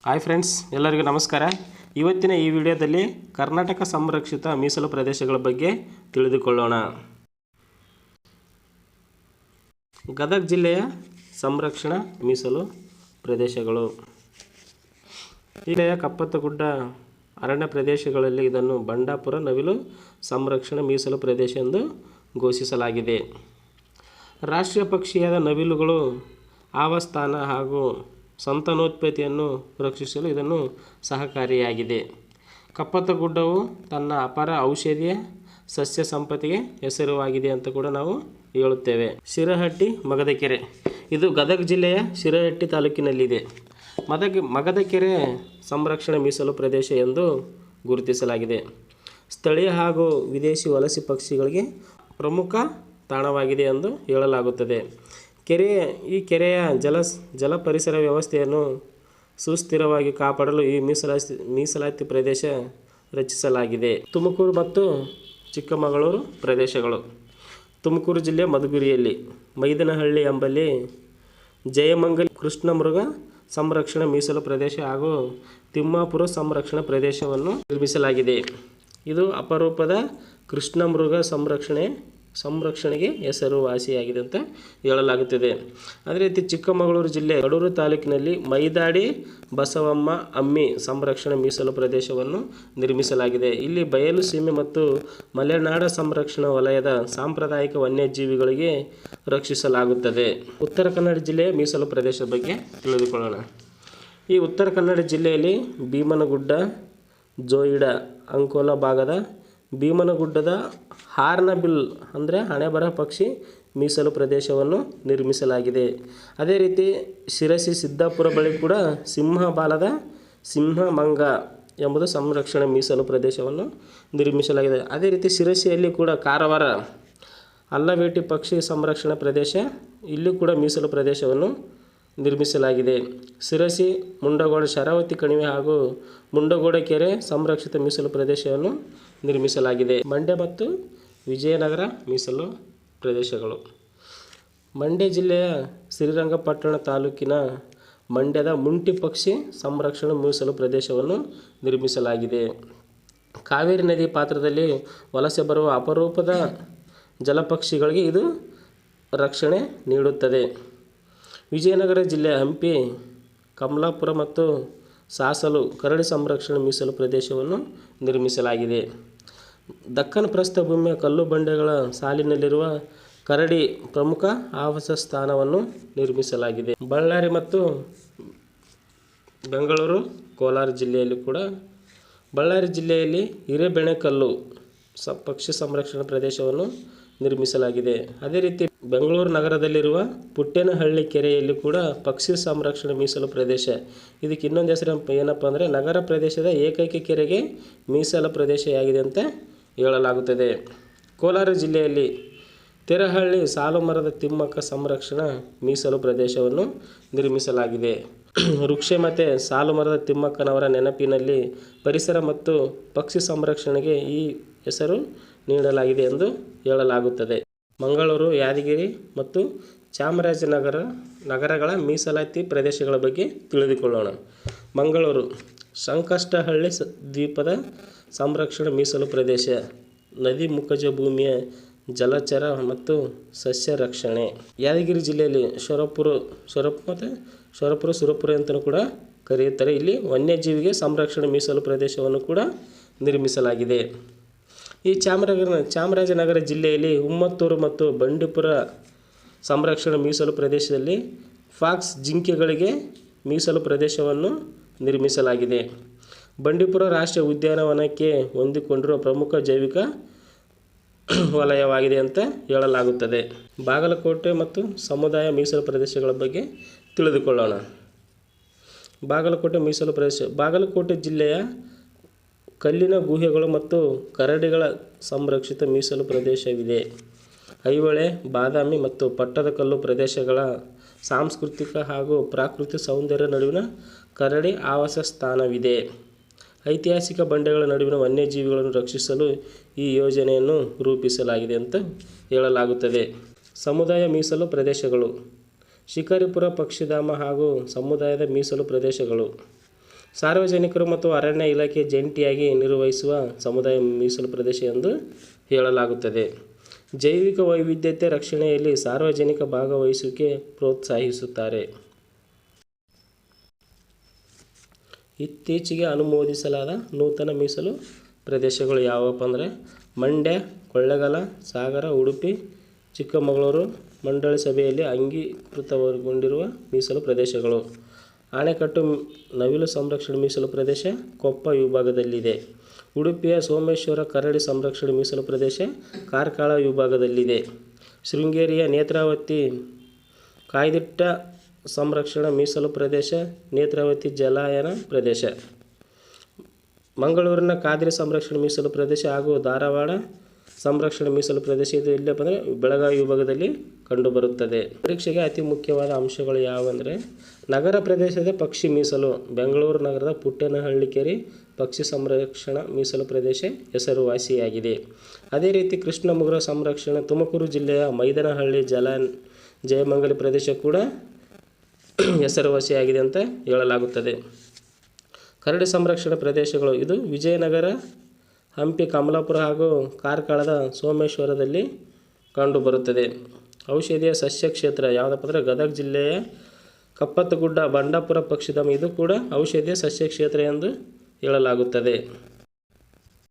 Hi friends, ಎಲ್ಲರಿಗೂ ನಮಸ್ಕಾರ. ಇವತ್ತಿನ ಈ ವಿಡಿಯೋದಲ್ಲಿ ಕರ್ನಾಟಕ ಸಂರಕ್ಷಿತ ಮೀಸಲು ಪ್ರದೇಶಗಳ ಬಗ್ಗೆ ತಿಳಿದುಕೊಳ್ಳೋಣ. ಗದಗ ಜಿಲ್ಲೆಯ ಸಂರಕ್ಷಣಾ ಮೀಸಲು ಪ್ರದೇಶಗಳು. ಜಿಲ್ಲೆಯ ಕಪ್ಪತ್ತಗುಡ್ಡ ಅರಣ್ಯ ಪ್ರದೇಶಗಳಲ್ಲಿ ಇದನ್ನು ಬಂಡಾಪುರ ನವಿಲು ಸಂರಕ್ಷಣಾ ಮೀಸಲು ಪ್ರದೇಶ ಎಂದು ಘೋಷಿಸಲಾಗಿದೆ. ರಾಷ್ಟ್ರೀಯ ಪಕ್ಷಿಯಾದ ನವಿಲುಗಳು ಆವಾಸಸ್ಥಾನ ಹಾಗೂ ಸಂತಾನೋತ್ಪತ್ತಿಯನ್ನು ರಕ್ಷಿಸಲು ಇದನ್ನು ಸಹಕಾರಿಯಾಗಿದೆ. ಕಪ್ಪತ್ತಗುಡ್ಡವು ತನ್ನ ಅಪಾರ ಔಷಧೀಯ ಸಸ್ಯ ಸಂಪತ್ತಿಗೆ ಹೆಸರುವಾಗಿದೆ ಅಂತ ಕೂಡ ನಾವು ಹೇಳುತ್ತೇವೆ. ಶಿರಹಟ್ಟಿ ಮಗದಕೆರೆ ಇದು ಗದಗ ಜಿಲ್ಲೆಯ ಶಿರಹಟ್ಟಿ ತಾಲೂಕಿನಲ್ಲಿದೆ. ಮಗದಕೆರೆ ಸಂರಕ್ಷಣಾ ಮೀಸಲು ಪ್ರದೇಶ ಎಂದು ಗುರುತಿಸಲಾಗಿದೆ. ಸ್ಥಳೀಯ ಹಾಗೂ ವಿದೇಶಿ ವಲಸೆ ಪಕ್ಷಿಗಳಿಗೆ ಪ್ರಮುಖ ತಾಣವಾಗಿದೆ ಎಂದು ಹೇಳಲಾಗುತ್ತದೆ. ಈ ಕೆರೆಯ ಜಲ ಪರಿಸರ ವ್ಯವಸ್ಥೆಯನ್ನು ಸುಸ್ಥಿರವಾಗಿ ಕಾಪಾಡಲು ಈ ಮೀಸಲಾತಿ ಪ್ರದೇಶ ರಚಿಸಲಾಗಿದೆ. ತುಮಕೂರು ಮತ್ತು ಚಿಕ್ಕಮಗಳೂರು ಪ್ರದೇಶಗಳು. ತುಮಕೂರು ಜಿಲ್ಲೆ ಮಧುಗಿರಿಯಲ್ಲಿ ಮೈದನಹಳ್ಳಿ ಎಂಬಲ್ಲಿ ಜಯಮಂಗಲಿ ಕೃಷ್ಣಮೃಗ ಸಂರಕ್ಷಣಾ ಮೀಸಲು ಪ್ರದೇಶ ಹಾಗೂ ತಿಮ್ಮಾಪುರ ಸಂರಕ್ಷಣಾ ಪ್ರದೇಶವನ್ನು ನಿರ್ಮಿಸಲಾಗಿದೆ. ಇದು ಅಪರೂಪದ ಕೃಷ್ಣಮೃಗ ಸಂರಕ್ಷಣೆಗೆ ಹೆಸರುವಾಸಿಯಾಗಿದೆ ಅಂತ ಹೇಳಲಾಗುತ್ತದೆ. ಅದೇ ರೀತಿ ಚಿಕ್ಕಮಗಳೂರು ಜಿಲ್ಲೆ ಕಡೂರು ತಾಲೂಕಿನಲ್ಲಿ ಮೈದಾಡಿ ಬಸವಮ್ಮ ಅಮ್ಮಿ ಸಂರಕ್ಷಣಾ ಮೀಸಲು ಪ್ರದೇಶವನ್ನು ನಿರ್ಮಿಸಲಾಗಿದೆ. ಇಲ್ಲಿ ಬಯಲು ಸೀಮೆ ಮತ್ತು ಮಲೆನಾಡ ಸಂರಕ್ಷಣಾ ವಲಯದ ಸಾಂಪ್ರದಾಯಿಕ ವನ್ಯಜೀವಿಗಳಿಗೆ ರಕ್ಷಿಸಲಾಗುತ್ತದೆ. ಉತ್ತರ ಕನ್ನಡ ಜಿಲ್ಲೆಯ ಮೀಸಲು ಪ್ರದೇಶದ ಬಗ್ಗೆ ತಿಳಿದುಕೊಳ್ಳೋಣ. ಈ ಉತ್ತರ ಕನ್ನಡ ಜಿಲ್ಲೆಯಲ್ಲಿ ಭೀಮನಗುಡ್ಡ, ಜೋಯಿಡ, ಅಂಕೋಲಾ ಭಾಗದ ಭೀಮನಗುಡ್ಡದ ಹಾರ್ನಬಿಲ್ ಅಂದರೆ ಹಣೆಬರಹ ಪಕ್ಷಿ ಮೀಸಲು ಪ್ರದೇಶವನ್ನು ನಿರ್ಮಿಸಲಾಗಿದೆ. ಅದೇ ರೀತಿ ಶಿರಸಿ ಸಿದ್ದಾಪುರ ಬಳಿ ಕೂಡ ಸಿಂಹಬಾಲದ ಸಿಂಹಮಂಗ ಎಂಬುದು ಸಂರಕ್ಷಣಾ ಮೀಸಲು ಪ್ರದೇಶವನ್ನು ನಿರ್ಮಿಸಲಾಗಿದೆ. ಅದೇ ರೀತಿ ಶಿರಸಿಯಲ್ಲಿ ಕೂಡ ಕಾರವಾರ ಅಲ್ಲವೇಟಿ ಪಕ್ಷಿ ಸಂರಕ್ಷಣಾ ಪ್ರದೇಶ, ಇಲ್ಲಿ ಕೂಡ ಮೀಸಲು ಪ್ರದೇಶವನ್ನು ನಿರ್ಮಿಸಲಾಗಿದೆ. ಶಿರಸಿ ಮುಂಡಗೋಡ ಶರಾವತಿ ಕಣಿವೆ ಹಾಗೂ ಮುಂಡಗೋಡ ಕೆರೆ ಸಂರಕ್ಷಿತ ಮೀಸಲು ಪ್ರದೇಶವನ್ನು ನಿರ್ಮಿಸಲಾಗಿದೆ. ಮಂಡ್ಯ ಮತ್ತು ವಿಜಯನಗರ ಮೀಸಲು ಪ್ರದೇಶಗಳು. ಮಂಡ್ಯ ಜಿಲ್ಲೆಯ ಶ್ರೀರಂಗಪಟ್ಟಣ ತಾಲೂಕಿನ ಮಂಡ್ಯದ ಮುಂಟಿ ಪಕ್ಷಿ ಸಂರಕ್ಷಣಾ ಮೀಸಲು ಪ್ರದೇಶವನ್ನು ನಿರ್ಮಿಸಲಾಗಿದೆ. ಕಾವೇರಿ ನದಿ ಪಾತ್ರದಲ್ಲಿ ವಲಸೆ ಬರುವ ಅಪರೂಪದ ಜಲಪಕ್ಷಿಗಳಿಗೆ ಇದು ರಕ್ಷಣೆ ನೀಡುತ್ತದೆ. ವಿಜಯನಗರ ಜಿಲ್ಲೆಯ ಹಂಪಿ, ಕಮಲಾಪುರ ಮತ್ತು ಸಾಸಲು ಕರಡಿ ಸಂರಕ್ಷಣಾ ಮೀಸಲು ಪ್ರದೇಶವನ್ನು ನಿರ್ಮಿಸಲಾಗಿದೆ. ದಕ್ಕನ್ ಪ್ರಸ್ಥಭೂಮಿಯ ಕಲ್ಲು ಬಂಡೆಗಳ ಸಾಲಿನಲ್ಲಿರುವ ಕರಡಿ ಪ್ರಮುಖ ಆವಾಸ ಸ್ಥಾನವನ್ನು ನಿರ್ಮಿಸಲಾಗಿದೆ. ಬಳ್ಳಾರಿ ಮತ್ತು ಬೆಂಗಳೂರು, ಕೋಲಾರ ಜಿಲ್ಲೆಯಲ್ಲಿ ಕೂಡ ಬಳ್ಳಾರಿ ಜಿಲ್ಲೆಯಲ್ಲಿ ಹಿರೇಬೆಣಕಲ್ಲು ಪಕ್ಷಿ ಸಂರಕ್ಷಣಾ ಪ್ರದೇಶವನ್ನು ನಿರ್ಮಿಸಲಾಗಿದೆ. ಅದೇ ರೀತಿ ಬೆಂಗಳೂರು ನಗರದಲ್ಲಿರುವ ಪುಟ್ಟೇನಹಳ್ಳಿ ಕೆರೆಯಲ್ಲಿ ಕೂಡ ಪಕ್ಷಿ ಸಂರಕ್ಷಣಾ ಮೀಸಲು ಪ್ರದೇಶ. ಇದಕ್ಕೆ ಇನ್ನೊಂದು ಹೆಸರು ಏನಪ್ಪ ಅಂದರೆ ನಗರ ಪ್ರದೇಶದ ಏಕೈಕ ಕೆರೆಗೆ ಮೀಸಲು ಪ್ರದೇಶವಾಗಿದೆ ಅಂತ ಹೇಳಲಾಗುತ್ತದೆ. ಕೋಲಾರ ಜಿಲ್ಲೆಯಲ್ಲಿ ತೆರಹಳ್ಳಿ ಸಾಲುಮರದ ತಿಮ್ಮಕ್ಕ ಸಂರಕ್ಷಣಾ ಮೀಸಲು ಪ್ರದೇಶವನ್ನು ನಿರ್ಮಿಸಲಾಗಿದೆ. ವೃಕ್ಷಮತೆ ಸಾಲುಮರದ ತಿಮ್ಮಕ್ಕನವರ ನೆನಪಿನಲ್ಲಿ ಪರಿಸರ ಮತ್ತು ಪಕ್ಷಿ ಸಂರಕ್ಷಣೆಗೆ ಈ ಹೆಸರು ನೀಡಲಾಗಿದೆ ಎಂದು ಹೇಳಲಾಗುತ್ತದೆ. ಮಂಗಳೂರು, ಯಾದಗಿರಿ ಮತ್ತು ಚಾಮರಾಜನಗರ ನಗರಗಳ ಮೀಸಲಾತಿ ಪ್ರದೇಶಗಳ ಬಗ್ಗೆ ತಿಳಿದುಕೊಳ್ಳೋಣ. ಮಂಗಳೂರು ಸಂಕಷ್ಟಹಳ್ಳಿ ದ್ವೀಪದ ಸಂರಕ್ಷಣಾ ಮೀಸಲು ಪ್ರದೇಶ, ನದಿ ಮುಖಜ ಭೂಮಿಯ ಜಲಚರ ಮತ್ತು ಸಸ್ಯ ರಕ್ಷಣೆ. ಯಾದಗಿರಿ ಜಿಲ್ಲೆಯಲ್ಲಿ ಸುರಪುರ ಅಂತಲೂ ಕೂಡ ಕರೆಯುತ್ತಾರೆ. ಇಲ್ಲಿ ವನ್ಯಜೀವಿಗೆ ಸಂರಕ್ಷಣಾ ಮೀಸಲು ಪ್ರದೇಶವನ್ನು ಕೂಡ ನಿರ್ಮಿಸಲಾಗಿದೆ. ಈ ಚಾಮರಾಜನಗರ ಜಿಲ್ಲೆಯಲ್ಲಿ ಉಮ್ಮತ್ತೂರು ಮತ್ತು ಬಂಡೀಪುರ ಸಂರಕ್ಷಣಾ ಮೀಸಲು ಪ್ರದೇಶದಲ್ಲಿ ಫಾಕ್ಸ್ ಜಿಂಕೆಗಳಿಗೆ ಮೀಸಲು ಪ್ರದೇಶವನ್ನು ನಿರ್ಮಿಸಲಾಗಿದೆ. ಬಂಡೀಪುರ ರಾಷ್ಟ್ರೀಯ ಉದ್ಯಾನವನಕ್ಕೆ ಹೊಂದಿಕೊಂಡಿರುವ ಪ್ರಮುಖ ಜೈವಿಕ ವಲಯವಾಗಿದೆ ಅಂತ ಹೇಳಲಾಗುತ್ತದೆ. ಬಾಗಲಕೋಟೆ ಮತ್ತು ಸಮುದಾಯ ಮೀಸಲು ಪ್ರದೇಶಗಳ ಬಗ್ಗೆ ತಿಳಿದುಕೊಳ್ಳೋಣ. ಬಾಗಲಕೋಟೆ ಮೀಸಲು ಪ್ರದೇಶ. ಬಾಗಲಕೋಟೆ ಜಿಲ್ಲೆಯ ಕಲ್ಲಿನ ಗುಹೆಗಳು ಮತ್ತು ಕರಡಿಗಳ ಸಂರಕ್ಷಿತ ಮೀಸಲು ಪ್ರದೇಶವಿದೆ. ಐಹೊಳೆ, ಬಾದಾಮಿ ಮತ್ತು ಪಟ್ಟದಕಲ್ಲು ಪ್ರದೇಶಗಳ ಸಾಂಸ್ಕೃತಿಕ ಹಾಗೂ ಪ್ರಾಕೃತಿಕ ಸೌಂದರ್ಯ ನಡುವಿನ ಕರಡಿ ಆವಾಸ ಸ್ಥಾನವಿದೆ. ಐತಿಹಾಸಿಕ ಬಂಡೆಗಳ ನಡುವಿನ ವನ್ಯಜೀವಿಗಳನ್ನು ರಕ್ಷಿಸಲು ಈ ಯೋಜನೆಯನ್ನು ರೂಪಿಸಲಾಗಿದೆ ಅಂತ ಹೇಳಲಾಗುತ್ತದೆ. ಸಮುದಾಯ ಮೀಸಲು ಪ್ರದೇಶಗಳು. ಶಿಕಾರಿಪುರ ಪಕ್ಷಿಧಾಮ ಹಾಗೂ ಸಮುದಾಯದ ಮೀಸಲು ಪ್ರದೇಶಗಳು. ಸಾರ್ವಜನಿಕರು ಮತ್ತು ಅರಣ್ಯ ಇಲಾಖೆ ಜಂಟಿಯಾಗಿ ನಿರ್ವಹಿಸುವ ಸಮುದಾಯ ಮೀಸಲು ಪ್ರದೇಶ ಎಂದು ಹೇಳಲಾಗುತ್ತದೆ. ಜೈವಿಕ ವೈವಿಧ್ಯತೆ ರಕ್ಷಣೆಯಲ್ಲಿ ಸಾರ್ವಜನಿಕ ಭಾಗವಹಿಸುವಿಕೆ ಪ್ರೋತ್ಸಾಹಿಸುತ್ತಾರೆ. ಇತ್ತೀಚೆಗೆ ಅನುಮೋದಿಸಲಾದ ನೂತನ ಮೀಸಲು ಪ್ರದೇಶಗಳು ಯಾವುವಪ್ಪ ಅಂದರೆ ಮಂಡ್ಯ, ಕೊಳ್ಳೇಗಾಲ, ಸಾಗರ, ಉಡುಪಿ, ಚಿಕ್ಕಮಗಳೂರು ಮಂಡಳಿ ಸಭೆಯಲ್ಲಿ ಅಂಗೀಕೃತಗೊಂಡಿರುವ ಮೀಸಲು ಪ್ರದೇಶಗಳು. ಆಣೆಕಟ್ಟು ನವಿಲು ಸಂರಕ್ಷಣೆ ಮೀಸಲು ಪ್ರದೇಶ ಕೊಪ್ಪ ವಿಭಾಗದಲ್ಲಿದೆ. ಉಡುಪಿಯ ಸೋಮೇಶ್ವರ ಕರಡಿ ಸಂರಕ್ಷಣೆ ಮೀಸಲು ಪ್ರದೇಶ ಕಾರ್ಕಳ ವಿಭಾಗದಲ್ಲಿದೆ. ಶೃಂಗೇರಿಯ ನೇತ್ರಾವತಿ ಕಾಯ್ದಿಟ್ಟ ಸಂರಕ್ಷಣಾ ಮೀಸಲು ಪ್ರದೇಶ ನೇತ್ರಾವತಿ ಜಲಾನಯನ ಪ್ರದೇಶ. ಮಂಗಳೂರಿನ ಕಾದ್ರಿ ಸಂರಕ್ಷಣೆ ಮೀಸಲು ಪ್ರದೇಶ ಹಾಗೂ ಧಾರವಾಡ ಸಂರಕ್ಷಣೆ ಮೀಸಲು ಪ್ರದೇಶ ಇದು ಎಲ್ಲಿಯಪ್ಪ ಅಂದರೆ ಬೆಳಗಾವಿ ವಿಭಾಗದಲ್ಲಿ ಕಂಡುಬರುತ್ತದೆ. ಪರೀಕ್ಷೆಗೆ ಅತಿ ಮುಖ್ಯವಾದ ಅಂಶಗಳು ಯಾವುವೆಂದರೆ ನಗರ ಪ್ರದೇಶದ ಪಕ್ಷಿ ಮೀಸಲು ಬೆಂಗಳೂರು ನಗರದ ಪುಟ್ಟೇನಹಳ್ಳಿ ಕೆರೆ ಪಕ್ಷಿ ಸಂರಕ್ಷಣಾ ಮೀಸಲು ಪ್ರದೇಶ ಹೆಸರುವಾಸಿಯಾಗಿದೆ. ಅದೇ ರೀತಿ ಕೃಷ್ಣಮೃಗ ಸಂರಕ್ಷಣೆ ತುಮಕೂರು ಜಿಲ್ಲೆಯ ಮೈದನಹಳ್ಳಿ ಜಯಮಂಗಲಿ ಪ್ರದೇಶ ಕೂಡ ಹೆಸರುವಾಸಿಯಾಗಿದೆ ಅಂತ ಹೇಳಲಾಗುತ್ತದೆ. ಕರಡಿ ಸಂರಕ್ಷಣಾ ಪ್ರದೇಶಗಳು ಇದು ವಿಜಯನಗರ, ಹಂಪಿ, ಕಮಲಾಪುರ ಹಾಗೂ ಕಾರ್ಕಳದ ಸೋಮೇಶ್ವರದಲ್ಲಿ ಕಂಡುಬರುತ್ತದೆ. ಔಷಧೀಯ ಸಸ್ಯ ಕ್ಷೇತ್ರ ಯಾವುದಪ್ಪ ಅಂದರೆ ಗದಗ ಜಿಲ್ಲೆಯ ಕಪ್ಪತ್ತಗುಡ್ಡ ಬಂಡಾಪುರ ಪಕ್ಷಿಧಾಮ ಇದು ಕೂಡ ಔಷಧೀಯ ಸಸ್ಯ ಕ್ಷೇತ್ರ ಎಂದು ಹೇಳಲಾಗುತ್ತದೆ.